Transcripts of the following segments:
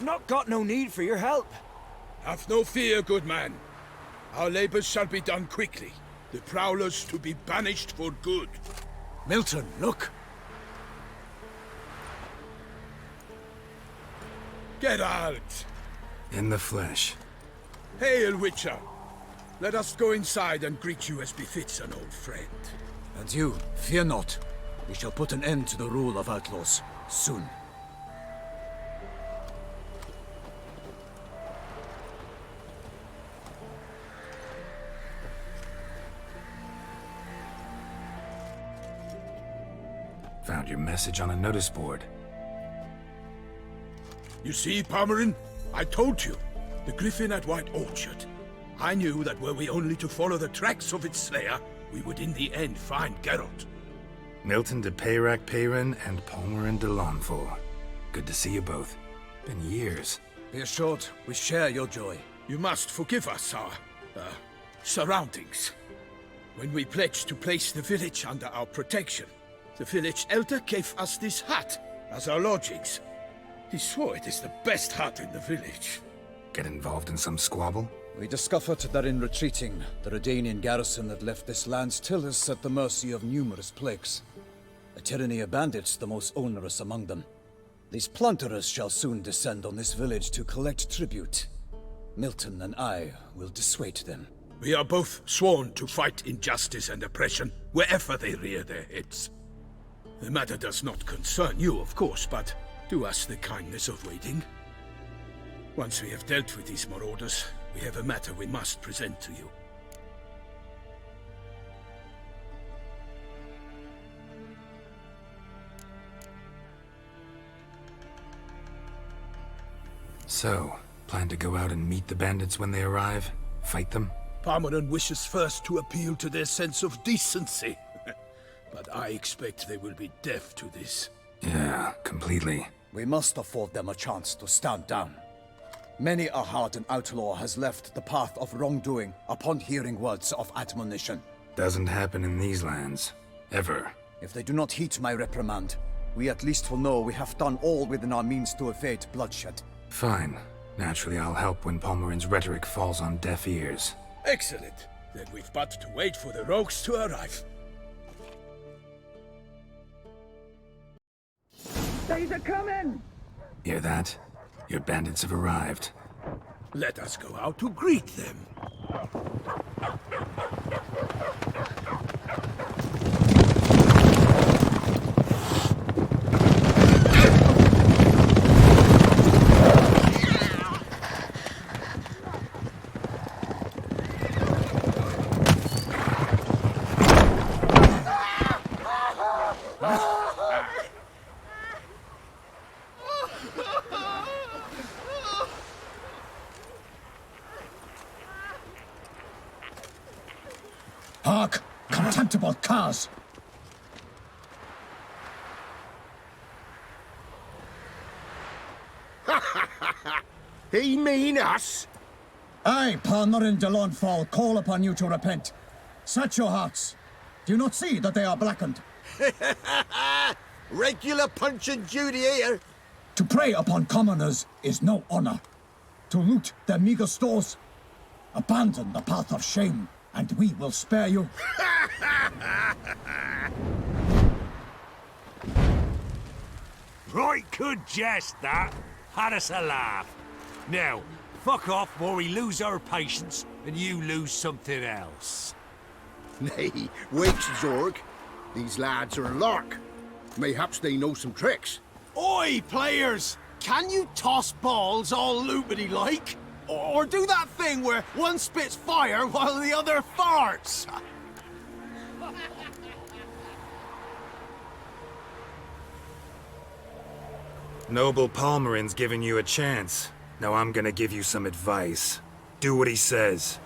not got no need for your help. Have no fear, good man. Our labors shall be done quickly. The prowlers to be banished for good. Milton, look! Geralt! In the flesh. Hail, Witcher! Let us go inside and greet you as befits an old friend. And you, fear not. We shall put an end to the rule of outlaws, soon. Found your message on a notice board. You see, Palmerin? I told you. The griffin at White Orchard. I knew that were we only to follow the tracks of its slayer, we would in the end find Geralt. Milton de Peyrac-Peyran and Palmerin de Launfal. Good to see you both. Been years. Be assured, we share your joy. You must forgive us our, surroundings. When we pledged to place the village under our protection, the village elder gave us this hut as our lodgings. He swore it is the best hut in the village. Get involved in some squabble? We discovered that in retreating, the Redanian garrison that left this land still is at the mercy of numerous plagues. A tyranny of bandits, the most onerous among them. These plunderers shall soon descend on this village to collect tribute. Milton and I will dissuade them. We are both sworn to fight injustice and oppression wherever they rear their heads. The matter does not concern you, of course, but do us the kindness of waiting. Once we have dealt with these marauders, we have a matter we must present to you. So, plan to go out and meet the bandits when they arrive? Fight them? Palmerin wishes first to appeal to their sense of decency. But I expect they will be deaf to this. Yeah, completely. We must afford them a chance to stand down. Many a hardened outlaw has left the path of wrongdoing upon hearing words of admonition. Doesn't happen in these lands. Ever. If they do not heed my reprimand, we at least will know we have done all within our means to evade bloodshed. Fine. Naturally, I'll help when Palmerin's rhetoric falls on deaf ears. Excellent. Then we've but to wait for the rogues to arrive. They's a coming! Hear that? Your bandits have arrived. Let us go out to greet them. Hark! Contemptible curs! He mean us? I, Palmerin de Launfal, call upon you to repent. Set your hearts. Do you not see that they are blackened? Regular Punch and Judy here. To prey upon commoners is no honor. To loot their meager stores, abandon the path of shame, and we will spare you. Right good jest, that. Had us a laugh. Now, fuck off before we lose our patience and you lose something else. Nay, wait, Zorg. These lads are a lark. Mayhaps they know some tricks. Oi, players! Can you toss balls all loopity-like? Or do that thing where one spits fire while the other farts? Noble Palmerin's giving you a chance. Now I'm gonna give you some advice. Do what he says.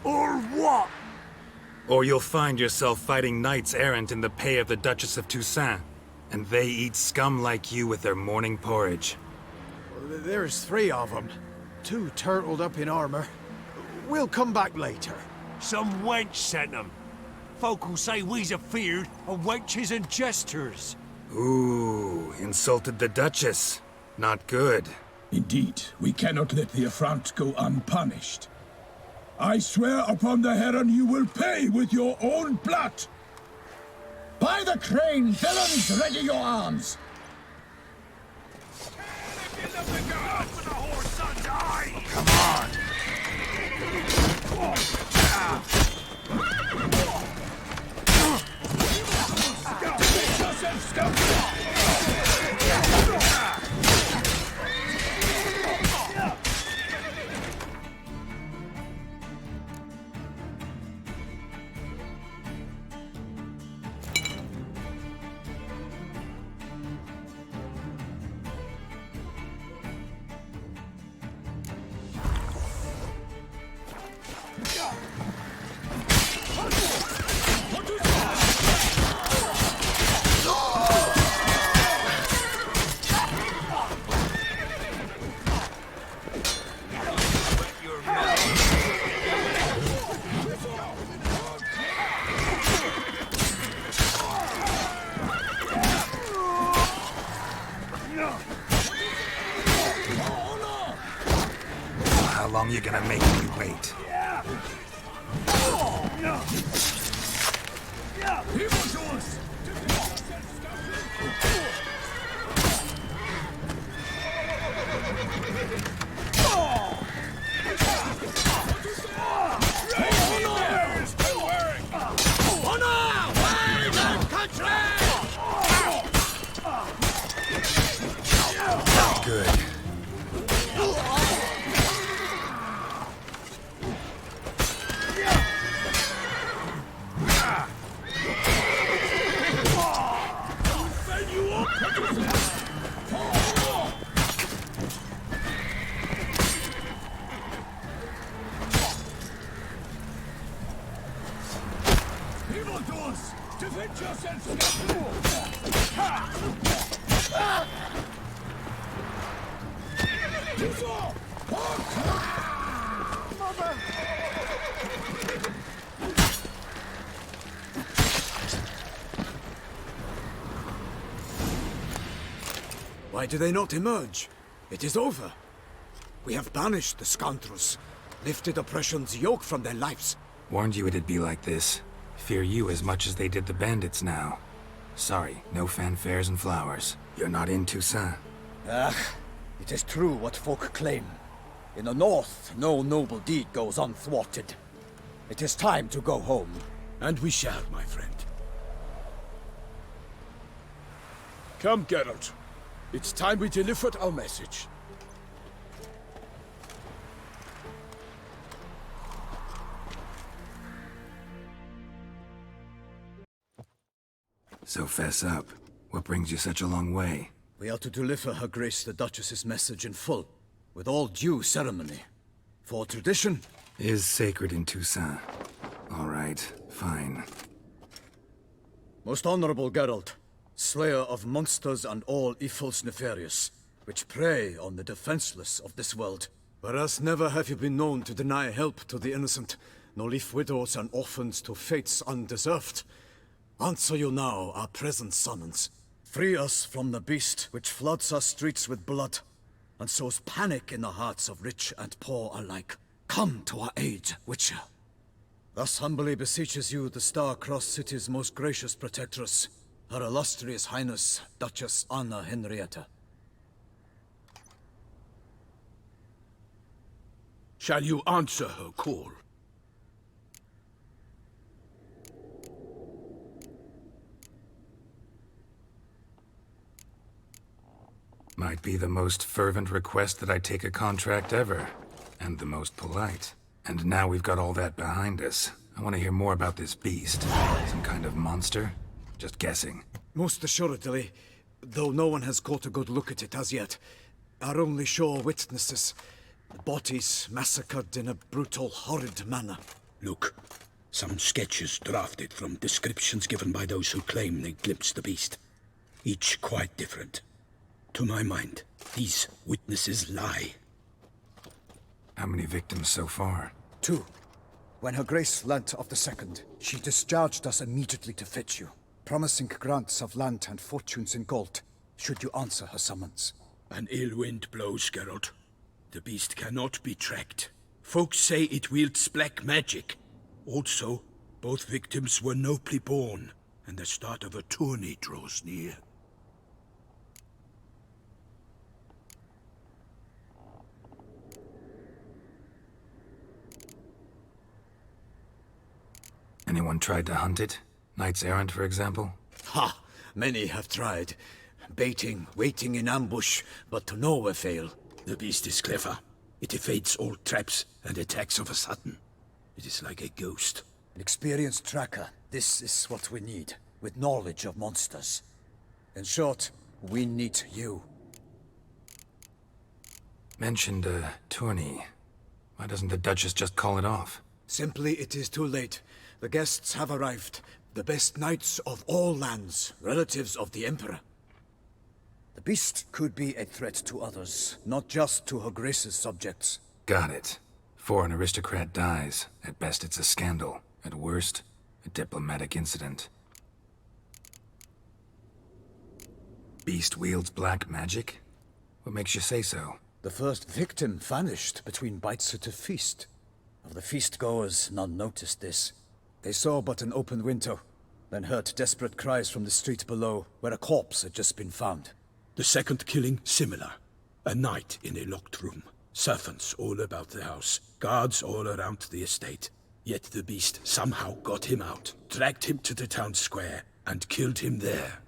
Or what? Or you'll find yourself fighting knights errant in the pay of the Duchess of Toussaint. And they eat scum like you with their morning porridge. There's 3 of them. 2 turtled up in armor. We'll come back later. Some wench sent them. Folk will say we's afeard of wenches and jesters. Ooh, insulted the Duchess. Not good. Indeed, we cannot let the affront go unpunished. I swear upon the heron you will pay with your own blood! By the crane, villains, ready your arms! Come on! How long you gonna make me wait? Good. Evildoers! Defend yourselves! Why do they not emerge? It is over. We have banished the scoundrels, lifted oppression's yoke from their lives. Warned you it'd be like this. Fear you as much as they did the bandits now. Sorry, no fanfares and flowers. You're not in Toussaint. It is true what folk claim. In the north, no noble deed goes unthwarted. It is time to go home. And we shall, my friend. Come, Geralt. It's time we delivered our message. So fess up. What brings you such a long way? We are to deliver Her Grace the Duchess's message in full, with all due ceremony. For tradition Is sacred in Toussaint. All right, fine. Most honorable Geralt, slayer of monsters and all evils nefarious, which prey on the defenseless of this world. Whereas never have you been known to deny help to the innocent, nor leave widows and orphans to fates undeserved. Answer you now our present summons. Free us from the beast which floods our streets with blood, and sows panic in the hearts of rich and poor alike. Come to our aid, Witcher. Thus humbly beseeches you the Star-Crossed City's most gracious protectress, Her Illustrious Highness, Duchess Anna Henrietta. Shall you answer her call? Might be the most fervent request that I take a contract ever. And the most polite. And now we've got all that behind us. I want to hear more about this beast. Some kind of monster? Just guessing. Most assuredly, though no one has caught a good look at it as yet. Our only sure witnesses. Bodies massacred in a brutal, horrid manner. Look, some sketches drafted from descriptions given by those who claim they glimpsed the beast. Each quite different. To my mind, these witnesses lie. How many victims so far? 2. When Her Grace learnt of the second, she discharged us immediately to fetch you. promising grants of land and fortunes in gold, should you answer her summons. An ill wind blows, Geralt. The beast cannot be tracked. Folks say it wields black magic. Also, both victims were nobly born, and the start of a tourney draws near. Anyone tried to hunt it? Knights errant, for example? Ha! Many have tried. Baiting, waiting in ambush, but to no avail. The beast is clever. It evades all traps and attacks of a sudden. It is like a ghost. An experienced tracker. This is what we need, with knowledge of monsters. In short, we need you. Mentioned a tourney. Why doesn't the Duchess just call it off? Simply, it is too late. The guests have arrived. The best knights of all lands, relatives of the Emperor. The beast could be a threat to others, not just to Her Grace's subjects. Got it. Before an aristocrat dies, at best it's a scandal. At worst, a diplomatic incident. Beast wields black magic? What makes you say so? The first victim vanished between bites at a feast. Of the feast-goers, none noticed this. They saw but an open window, then heard desperate cries from the street below, where a corpse had just been found. The second killing, similar. A knight in a locked room. Servants all about the house. Guards all around the estate. Yet the beast somehow got him out, dragged him to the town square, and killed him there.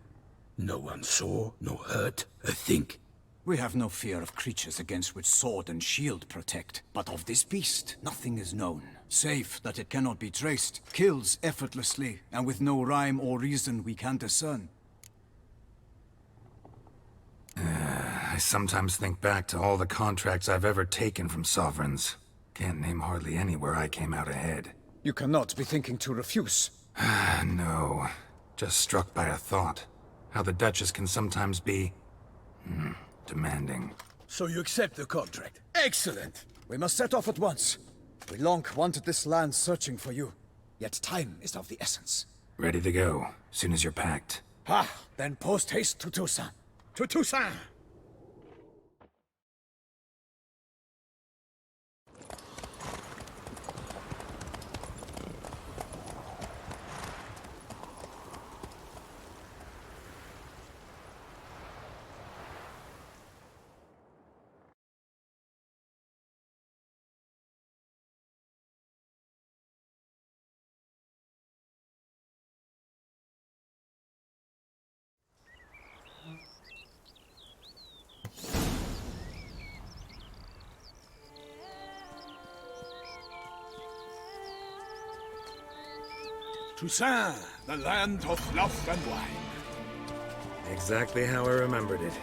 No one saw, nor heard a thing. We have no fear of creatures against which sword and shield protect. But of this beast, nothing is known. Save that it cannot be traced, kills effortlessly, and with no rhyme or reason we can discern. I sometimes think back to all the contracts I've ever taken from sovereigns. Can't name hardly any where I came out ahead. You cannot be thinking to refuse. No. Just struck by a thought. How the Duchess can sometimes be... demanding. So you accept the contract. Excellent! We must set off at once. We long wanted this land searching for you. Yet time is of the essence. Ready to go, soon as you're packed. Then post-haste to Toussaint. To Toussaint! Toussaint, the land of love and wine. Exactly how I remembered it.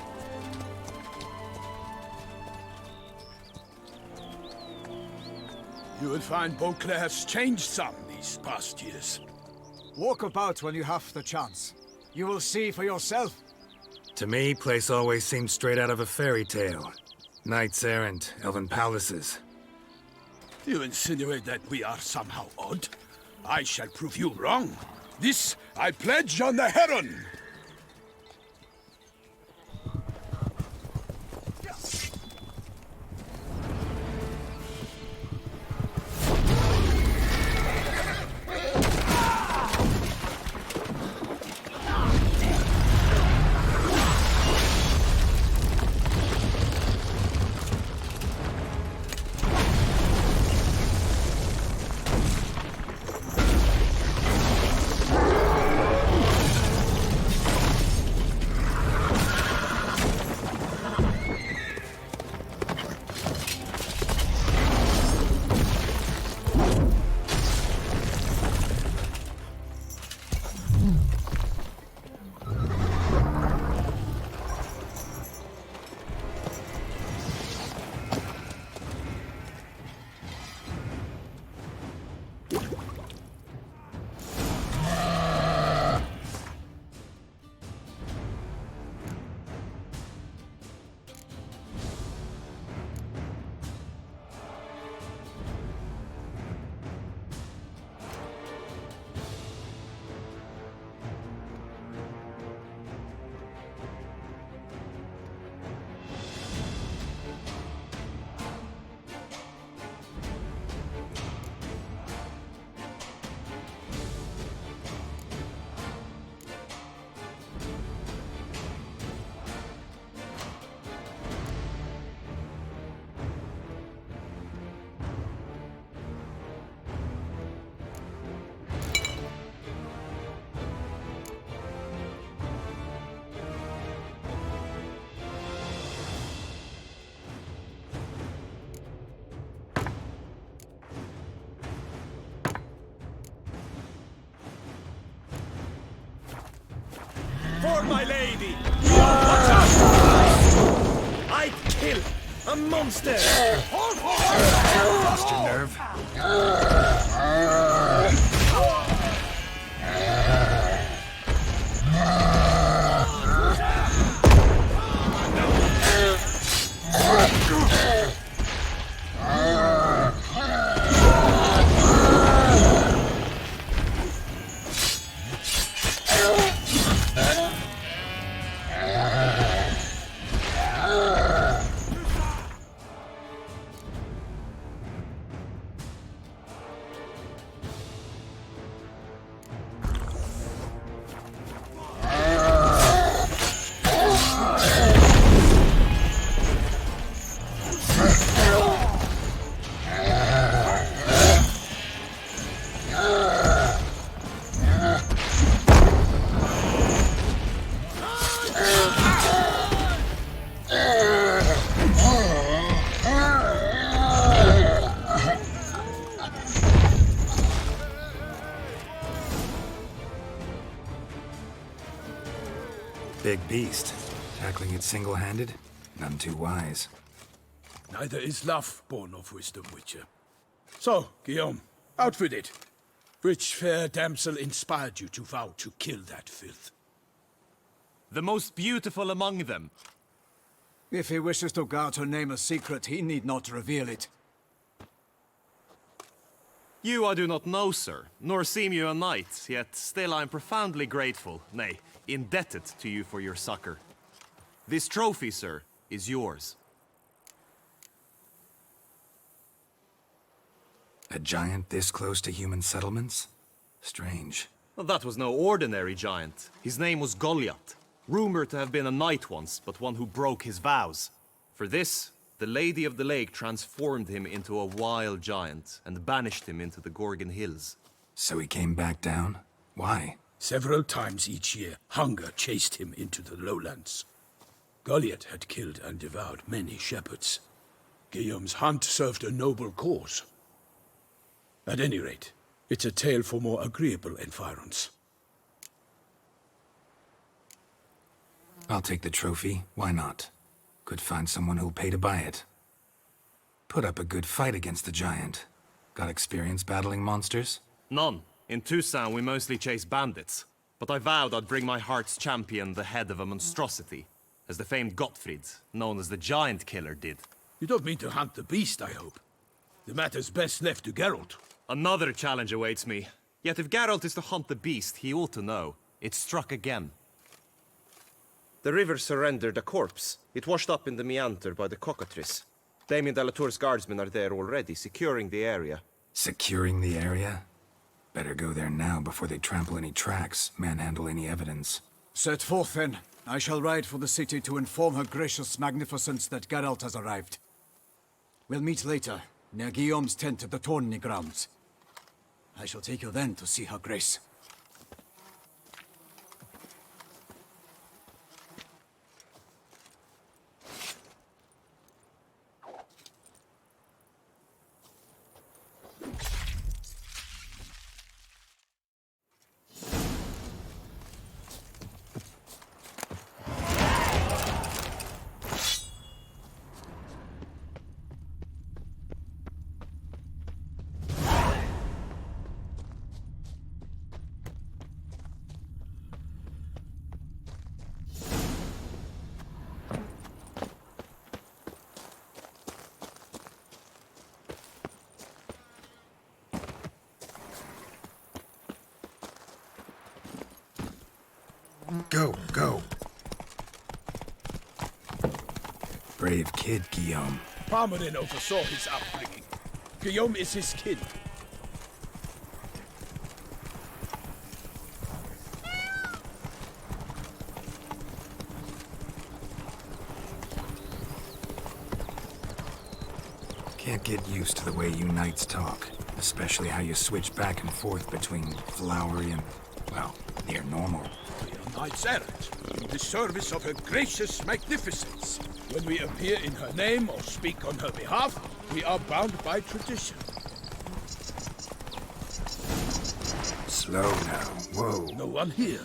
You will find Beauclair has changed some these past years. Walk about when you have the chance. You will see for yourself. To me, place always seemed straight out of a fairy tale. Knights errant, elven palaces. You insinuate that we are somehow odd? I shall prove you wrong. This I pledge on the Heron! my lady! Watch out! I kill a monster! Lost your nerve? Big beast. Tackling it single-handed? None too wise. Neither is love born of wisdom, Witcher. So, Guillaume, out with it. Which fair damsel inspired you to vow to kill that filth? The most beautiful among them. If he wishes to guard her name a secret, he need not reveal it. You I do not know, sir, nor seem you a knight, yet still I am profoundly grateful, nay, indebted to you for your succor. This trophy, sir, is yours. A giant this close to human settlements? Strange. Well, that was no ordinary giant. His name was Goliath, rumored to have been a knight once, but one who broke his vows. For this, the Lady of the Lake transformed him into a wild giant and banished him into the Gorgon Hills. So he came back down? Why? Several times each year, hunger chased him into the lowlands. Goliath had killed and devoured many shepherds. Guillaume's hunt served a noble cause. At any rate, it's a tale for more agreeable environs. I'll take the trophy. Why not? Could find someone who'll pay to buy it. Put up a good fight against the giant. Got experience battling monsters? None. In Tucson, we mostly chase bandits. But I vowed I'd bring my heart's champion the head of a monstrosity, as the famed Gottfried, known as the Giant Killer, did. You don't mean to hunt the beast, I hope. The matter's best left to Geralt. Another challenge awaits me. Yet if Geralt is to hunt the beast, he ought to know. It struck again. The river surrendered a corpse. It washed up in the meander by the cockatrice. Damien de la Tour's guardsmen are there already, securing the area. Securing the area? Better go there now before they trample any tracks, manhandle any evidence. Set forth then. I shall ride for the city to inform her gracious magnificence that Geralt has arrived. We'll meet later, near Guillaume's tent at the Tourney grounds. I shall take you then to see her grace. Go, go. Brave kid, Guillaume. Parmarin oversaw his upbringing. Guillaume is his kin. Can't get used to the way you knights talk, especially how you switch back and forth between flowery and, well, near normal. We are knights errant, in the service of her gracious magnificence. When we appear in her name or speak on her behalf, we are bound by tradition. Slow now, whoa. No one here.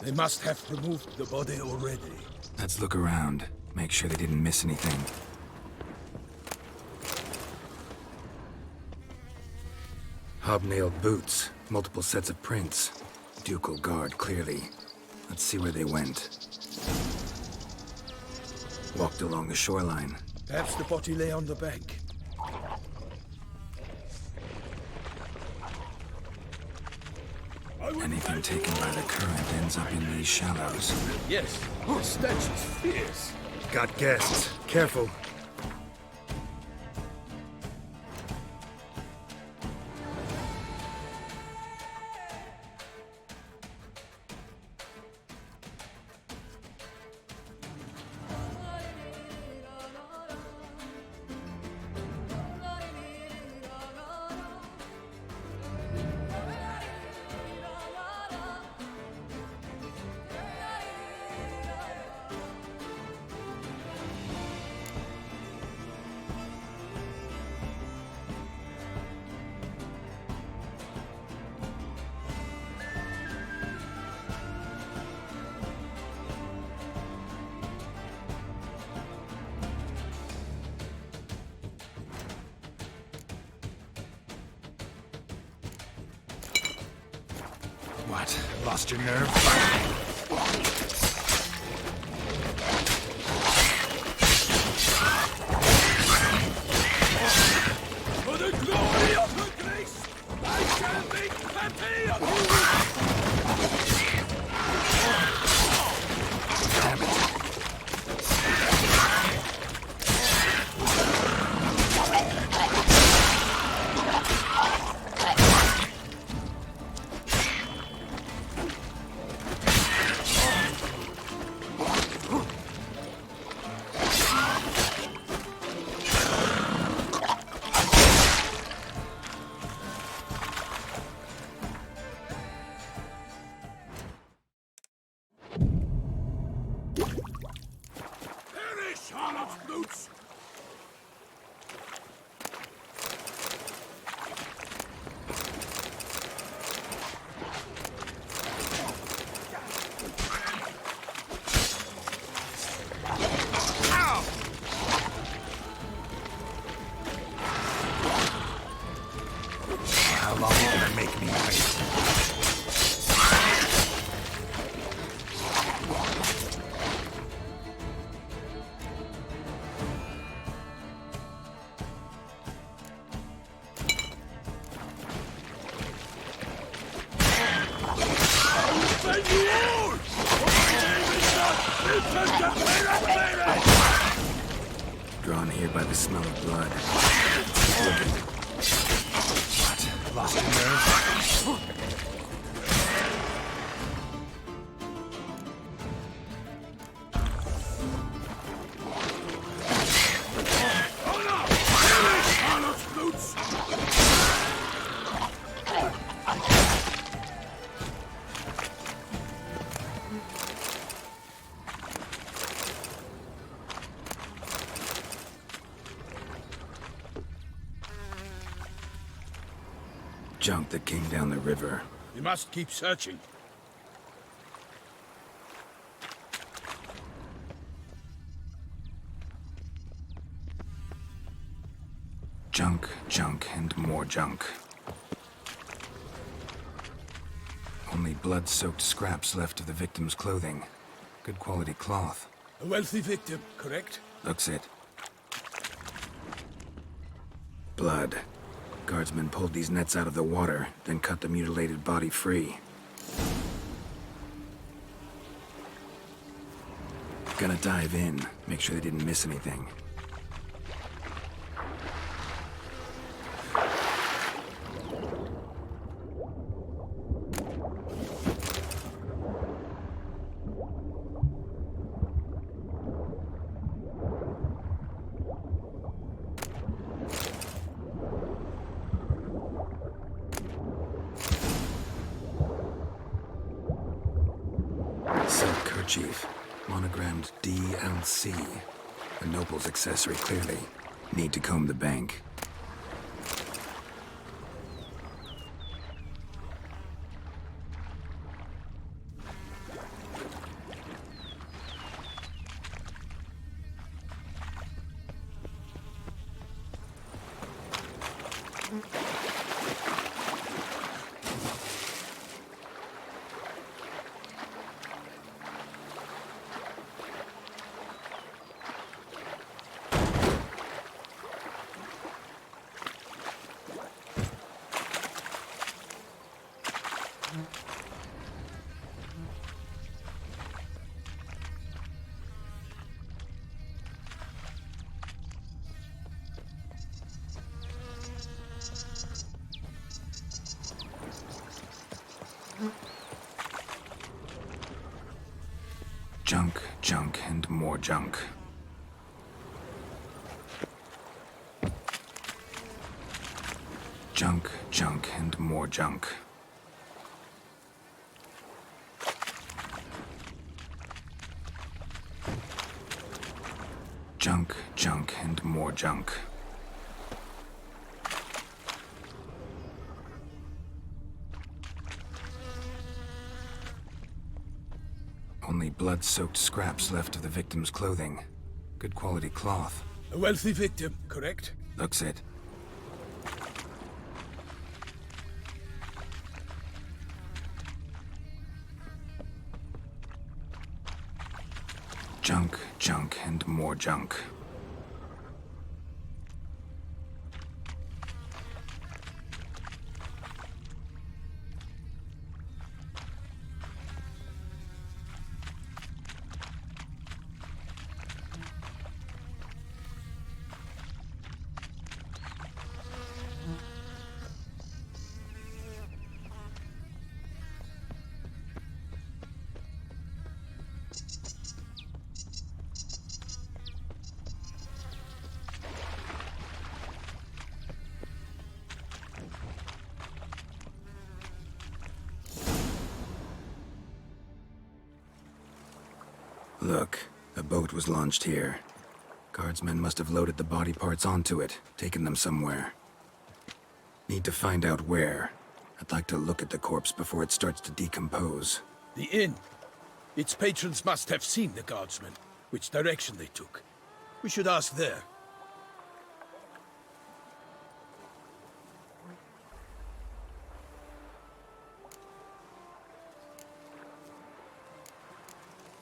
They must have removed the body already. Let's look around. Make sure they didn't miss anything. Hobnailed boots. Multiple sets of prints. Ducal guard, clearly. Let's see where they went. Walked along the shoreline. Perhaps the body lay on the bank. Anything taken by the current ends up in these shallows. Yes, the stench is fierce. Got guests. Careful. What? Lost your nerve? For the glory of her grace, I shall make happy of you! Damn it. Perish, harlot's boots! How long are you gonna make me wait? Thank you all! Drawn here by the smell of blood. What? Lost your nerve? Harlot's boots! Junk that came down the river. We must keep searching. Junk, junk, and more junk. Only blood-soaked scraps left of the victim's clothing. Good quality cloth. A wealthy victim, correct? Looks it. Blood. Guardsmen pulled these nets out of the water, then cut the mutilated body free. Gonna dive in, make sure they didn't miss anything. Silk kerchief, monogrammed DLC. A noble's accessory, clearly. Need to comb the bank. Junk, junk, and more junk. Junk, junk, and more junk. Junk, junk, and more junk. Only blood-soaked scraps left of the victim's clothing. Good quality cloth. A wealthy victim, correct? Looks it. Junk, junk, and more junk. Look, a boat was launched here. Guardsmen must have loaded the body parts onto it, taken them somewhere. Need to find out where. I'd like to look at the corpse before it starts to decompose. The inn. Its patrons must have seen the guardsmen, which direction they took. We should ask there.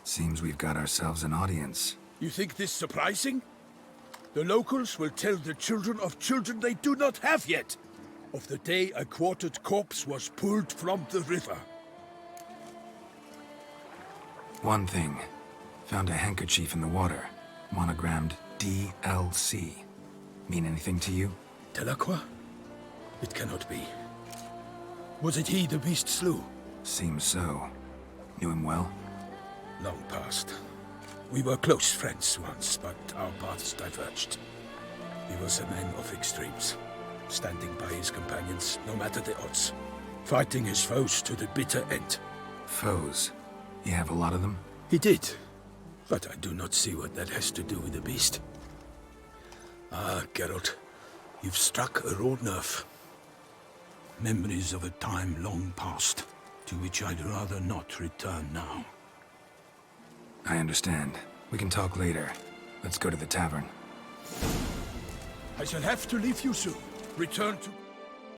Seems we've got ourselves an audience. You think this surprising? The locals will tell the children of children they do not have yet, of the day a quartered corpse was pulled from the river. One thing. Found a handkerchief in the water. Monogrammed DLC. Mean anything to you? Delacroix? It cannot be. Was it he the beast slew? Seems so. Knew him well? Long past. We were close friends once, but our paths diverged. He was a man of extremes, standing by his companions no matter the odds, fighting his foes to the bitter end. Foes? You have a lot of them? He did, but I do not see what that has to do with the beast. Ah, Geralt, you've struck a raw nerve. Memories of a time long past, to which I'd rather not return now. I understand. We can talk later. Let's go to the tavern. I shall have to leave you soon. Return to...